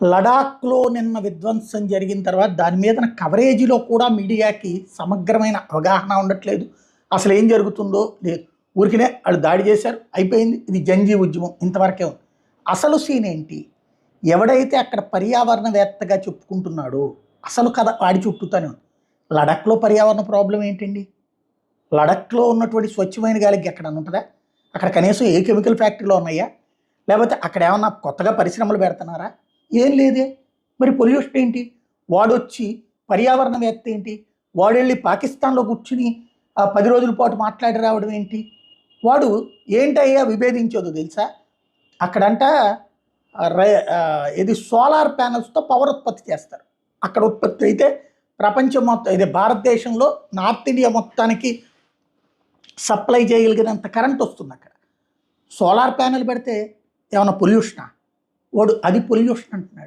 లడాఖ్లో నిన్న విధ్వంసం జరిగిన తర్వాత దాని మీద కవరేజీలో కూడా మీడియాకి సమగ్రమైన అవగాహన ఉండట్లేదు. అసలు ఏం జరుగుతుందో లేదు. ఊరికినే వాళ్ళు దాడి చేశారు, అయిపోయింది, ఇది జంజీ ఉద్యమం, ఇంతవరకే ఉంది. అసలు సీన్ ఏంటి? ఎవడైతే అక్కడ పర్యావరణవేత్తగా చెప్పుకుంటున్నాడో అసలు కథ వాడి చుట్టూతానే ఉంది. లడాఖ్లో పర్యావరణ ప్రాబ్లం ఏంటండి? లడాఖ్లో ఉన్నటువంటి స్వచ్ఛమైన గాలికి ఎక్కడన్నా ఉంటుందా? అక్కడ కనీసం ఏ కెమికల్ ఫ్యాక్టరీలో ఉన్నాయా? లేకపోతే అక్కడ ఏమన్నా కొత్తగా పరిశ్రమలు పెడుతున్నారా? ఏం లేదే. మరి పొల్యూషన్ ఏంటి? వాడొచ్చి పర్యావరణవేత్త ఏంటి? వాడెళ్ళి పాకిస్తాన్లో కూర్చుని 10 రోజుల పాటు మాట్లాడి రావడం ఏంటి? వాడు ఏంటయ్యా విభేదించోదో తెలుసా? అక్కడంట ఇది సోలార్ ప్యానల్స్తో పవర్ ఉత్పత్తి చేస్తారు. అక్కడ ఉత్పత్తి అయితే ప్రపంచం మొత్తం, ఇది భారతదేశంలో నార్త్ ఇండియా మొత్తానికి సప్లై చేయగలిగినంత కరెంట్ వస్తుంది అక్కడ. సోలార్ ప్యానెల్ పెడితే ఏమైనా పొల్యూషనా? వాడు అది పొల్యూషన్ అంటున్నాడు.